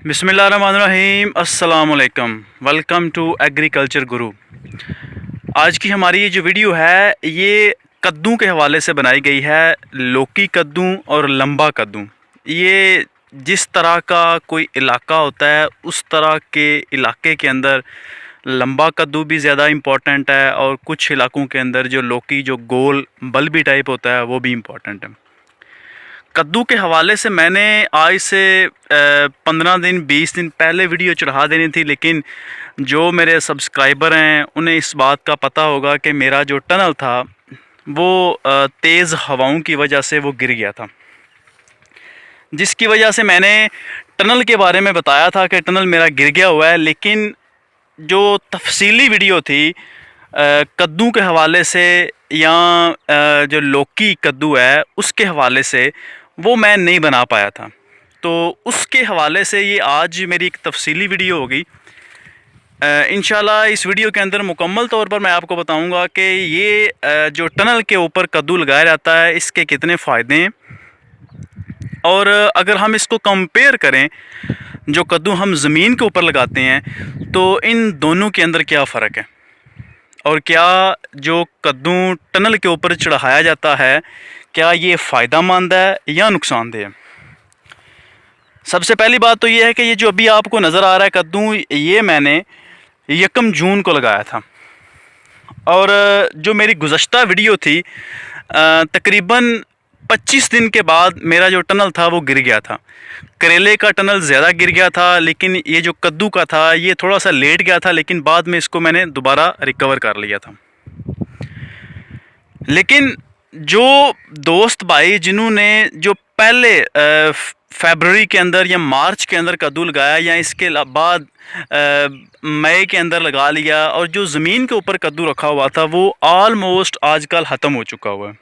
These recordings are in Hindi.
बिस्मिल्लाहिर्रहमानिर्रहीम, अस्सलाम वालेकुम। वेलकम टू एग्रीकल्चर गुरु। आज की हमारी ये जो वीडियो है ये कद्दू के हवाले से बनाई गई है। लौकी कद्दू और लंबा कद्दू, ये जिस तरह का कोई इलाका होता है उस तरह के इलाके के अंदर लंबा कद्दू भी ज़्यादा इम्पोर्टेंट है, और कुछ इलाकों के अंदर जो लौकी जो गोल बल्बी टाइप होता है वो भी इम्पोर्टेंट है। कद्दू के हवाले से मैंने आज से 15 दिन 20 दिन पहले वीडियो चढ़ा देनी थी, लेकिन जो मेरे सब्सक्राइबर हैं उन्हें इस बात का पता होगा कि मेरा जो टनल था वो तेज़ हवाओं की वजह से वो गिर गया था, जिसकी वजह से मैंने टनल के बारे में बताया था कि टनल मेरा गिर गया हुआ है। लेकिन जो तफसीली वीडियो थी कद्दू के हवाले से या जो लौकी कद्दू है उसके हवाले से वो मैं नहीं बना पाया था, तो उसके हवाले से ये आज मेरी एक तफसीली वीडियो होगी। इंशाल्लाह इस वीडियो के अंदर मुकम्मल तौर पर मैं आपको बताऊंगा कि ये जो टनल के ऊपर कद्दू लगाया जाता है इसके कितने फ़ायदे हैं, और अगर हम इसको कंपेयर करें जो कद्दू हम ज़मीन के ऊपर लगाते हैं तो इन दोनों के अंदर क्या फ़र्क है, और क्या जो कद्दू टनल के ऊपर चढ़ाया जाता है क्या ये फ़ायदेमंद है या नुकसानदेह है। सबसे पहली बात तो ये है कि ये जो अभी आपको नज़र आ रहा है कद्दू, ये मैंने 1 जून को लगाया था, और जो मेरी गुज़श्ता वीडियो थी तकरीबन 25 दिन के बाद मेरा जो टनल था वो गिर गया था। करेले का टनल ज़्यादा गिर गया था, लेकिन ये जो कद्दू का था ये थोड़ा सा लेट गया था, लेकिन बाद में इसको मैंने दोबारा रिकवर कर लिया था। लेकिन जो दोस्त भाई जिन्होंने जो पहले फरवरी के अंदर या मार्च के अंदर कद्दू लगाया या इसके बाद मई के अंदर लगा लिया, और जो ज़मीन के ऊपर कद्दू रखा हुआ था वो ऑलमोस्ट आजकल ख़त्म हो चुका हुआ है।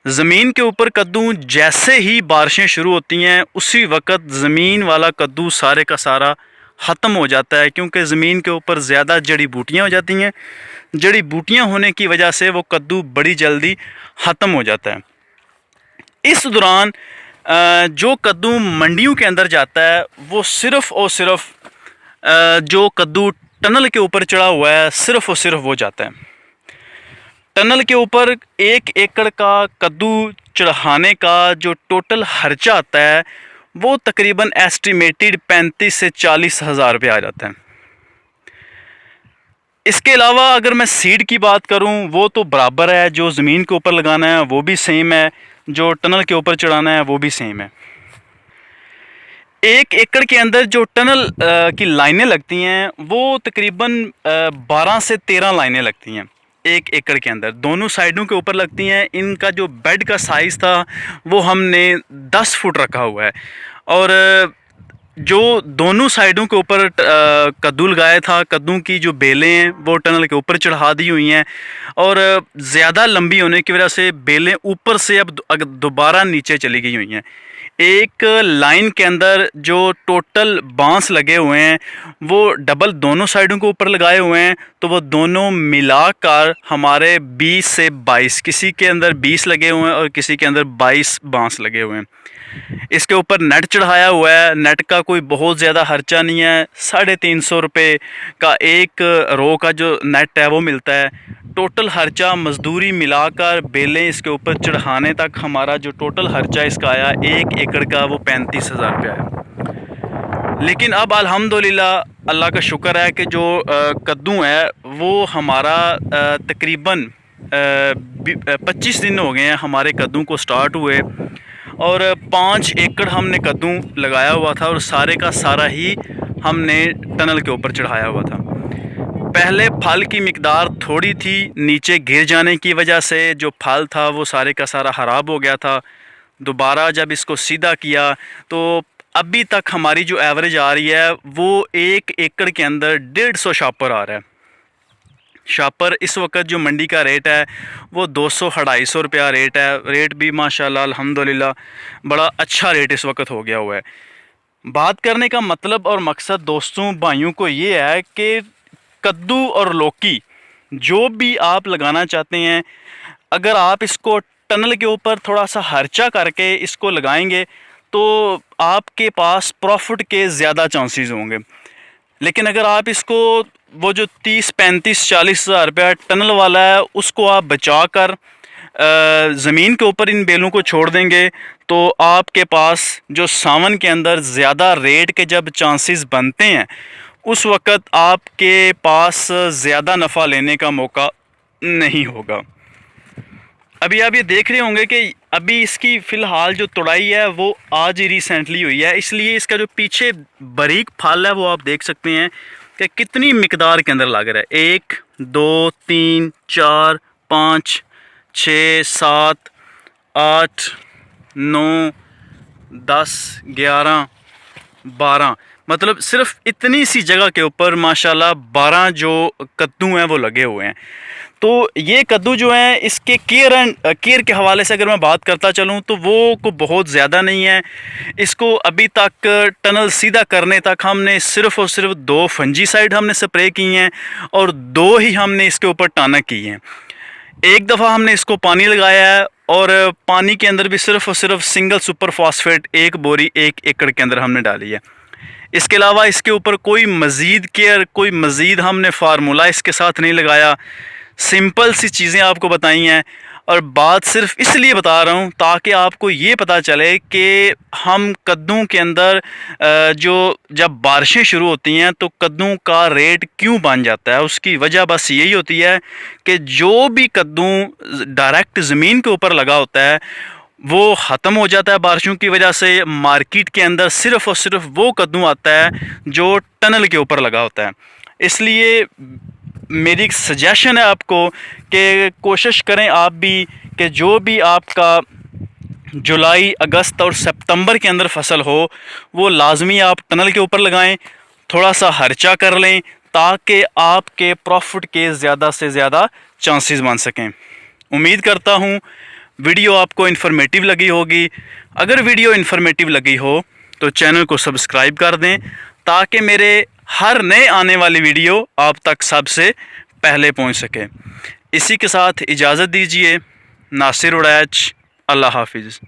ज़मीन के ऊपर कद्दू जैसे ही बारिशें शुरू होती हैं उसी वक्त ज़मीन वाला कद्दू सारे का सारा ख़त्म हो जाता है, क्योंकि ज़मीन के ऊपर ज़्यादा जड़ी बूटियाँ हो जाती हैं। जड़ी बूटियाँ होने की वजह से वो कद्दू बड़ी जल्दी ख़त्म हो जाता है। इस दौरान जो कद्दू मंडियों के अंदर जाता है वो सिर्फ़ और सिर्फ जो कद्दू टनल के ऊपर चढ़ा हुआ है सिर्फ़ और सिर्फ वो जाता है। टनल के ऊपर 1 एकड़ का कद्दू चढ़ाने का जो टोटल खर्चा आता है वो तकरीबन एस्टिमेटेड 35 से 40 हज़ार रुपये आ जाता है। इसके अलावा अगर मैं सीड की बात करूं वो तो बराबर है, जो ज़मीन के ऊपर लगाना है वो भी सेम है, जो टनल के ऊपर चढ़ाना है वो भी सेम है। 1 एकड़ के अंदर जो टनल की लाइनें लगती हैं वो तकरीबन 12 से 13 लाइनें लगती हैं 1 एकड़ के अंदर, दोनों साइडों के ऊपर लगती हैं। इनका जो बेड का साइज़ था वो हमने 10 फुट रखा हुआ है, और जो दोनों साइडों के ऊपर कद्दू लगाया था, कद्दू की जो बेलें हैं वो टनल के ऊपर चढ़ा दी हुई हैं, और ज़्यादा लंबी होने की वजह से बेलें ऊपर से अब दोबारा नीचे चली गई हुई हैं। एक लाइन के अंदर जो टोटल बांस लगे हुए हैं वो डबल दोनों साइडों के ऊपर लगाए हुए हैं, तो वो दोनों मिलाकर हमारे 20 से 22, किसी के अंदर 20 लगे हुए हैं और किसी के अंदर 22 बांस लगे हुए हैं। इसके ऊपर नेट चढ़ाया हुआ है। नेट का कोई बहुत ज़्यादा खर्चा नहीं है, 350 रुपये का एक रो का जो नेट है वो मिलता है। टोटल खर्चा मजदूरी मिलाकर बेलें इसके ऊपर चढ़ाने तक हमारा जो टोटल खर्चा इसका आया 1 एकड़ का वो 35,000 रुपये आया। लेकिन अब अल्हम्दुलिल्लाह अल्लाह का शुक्र है कि जो कद्दू है वो हमारा तकरीबन 25 दिन हो गए हैं हमारे कद्दू को स्टार्ट हुए, और 5 एकड़ हमने कद्दू लगाया हुआ था, और सारे का सारा ही हमने टनल के ऊपर चढ़ाया हुआ था। पहले फल की मिकदार थोड़ी थी, नीचे गिर जाने की वजह से जो फल था वो सारे का सारा ख़राब हो गया था। दोबारा जब इसको सीधा किया तो अभी तक हमारी जो एवरेज आ रही है वो 1 एकड़ के अंदर 150 शापर आ रहा है। शापर इस वक्त जो मंडी का रेट है वो 200-250 रुपया रेट है। रेट भी माशाल्लाह अल्हम्दुलिल्लाह बड़ा अच्छा रेट इस वक्त हो गया हुआ है। बात करने का मतलब और मकसद दोस्तों भाइयों को ये है कि कद्दू और लौकी जो भी आप लगाना चाहते हैं, अगर आप इसको टनल के ऊपर थोड़ा सा खर्चा करके इसको लगाएंगे तो आपके पास प्रॉफिट के ज़्यादा चांसेस होंगे। लेकिन अगर आप इसको वो जो 30-35-40 हज़ार रुपया टनल वाला है उसको आप बचा कर ज़मीन के ऊपर इन बेलों को छोड़ देंगे, तो आपके पास जो सावन के अंदर ज़्यादा रेट के जब चांसेस बनते हैं उस वक़्त आपके पास ज़्यादा नफ़ा लेने का मौका नहीं होगा। अभी आप ये देख रहे होंगे कि अभी इसकी फ़िलहाल जो तुड़ाई है वो आज ही रिसेंटली हुई है, इसलिए इसका जो पीछे बारीक फल है वो आप देख सकते हैं कि कितनी मिकदार के अंदर लग रहा है। 1 2 3 4 5 6 7 8 9 10 11 12, मतलब सिर्फ इतनी सी जगह के ऊपर माशाल्लाह 12 जो कद्दू हैं वो लगे हुए हैं। तो ये कद्दू जो हैं इसके केयर के हवाले से अगर मैं बात करता चलूँ तो वो को बहुत ज़्यादा नहीं है। इसको अभी तक टनल सीधा करने तक हमने सिर्फ़ और सिर्फ 2 फंजीसाइड हमने स्प्रे की हैं और 2 ही हमने इसके ऊपर टानक की हैं। एक दफ़ा हमने इसको पानी लगाया है और पानी के अंदर भी सिर्फ़ और सिर्फ सिंगल सुपर फॉस्फेट 1 बोरी 1 एकड़ के अंदर हमने डाली है। इसके अलावा इसके ऊपर कोई मज़ीद केयर, कोई मज़ीद हमने फार्मूला इसके साथ नहीं लगाया। सिंपल सी चीज़ें आपको बताई हैं और बात सिर्फ इसलिए बता रहा हूँ ताकि आपको ये पता चले कि हम कद्दू के अंदर जो जब बारिशें शुरू होती हैं तो कद्दू का रेट क्यों बन जाता है। उसकी वजह बस यही होती है कि जो भी कद्दू डायरेक्ट ज़मीन के ऊपर लगा होता है वो ख़त्म हो जाता है बारिशों की वजह से। मार्केट के अंदर सिर्फ़ और सिर्फ वो कद्दू आता है जो टनल के ऊपर लगा होता है। इसलिए मेरी एक सजेशन है आपको कि कोशिश करें आप भी कि जो भी आपका जुलाई, अगस्त और सितंबर के अंदर फसल हो वो लाजमी आप टनल के ऊपर लगाएं, थोड़ा सा खर्चा कर लें ताकि आपके प्रॉफिट के ज़्यादा से ज़्यादा चांसेस बन सकें। उम्मीद करता हूँ वीडियो आपको इन्फॉर्मेटिव लगी होगी। अगर वीडियो इन्फॉर्मेटिव लगी हो तो चैनल को सब्सक्राइब कर दें ताकि मेरे हर नए आने वाली वीडियो आप तक सबसे पहले पहुंच सके। इसी के साथ इजाज़त दीजिए। नासिर उड़ैच, अल्लाह हाफिज़।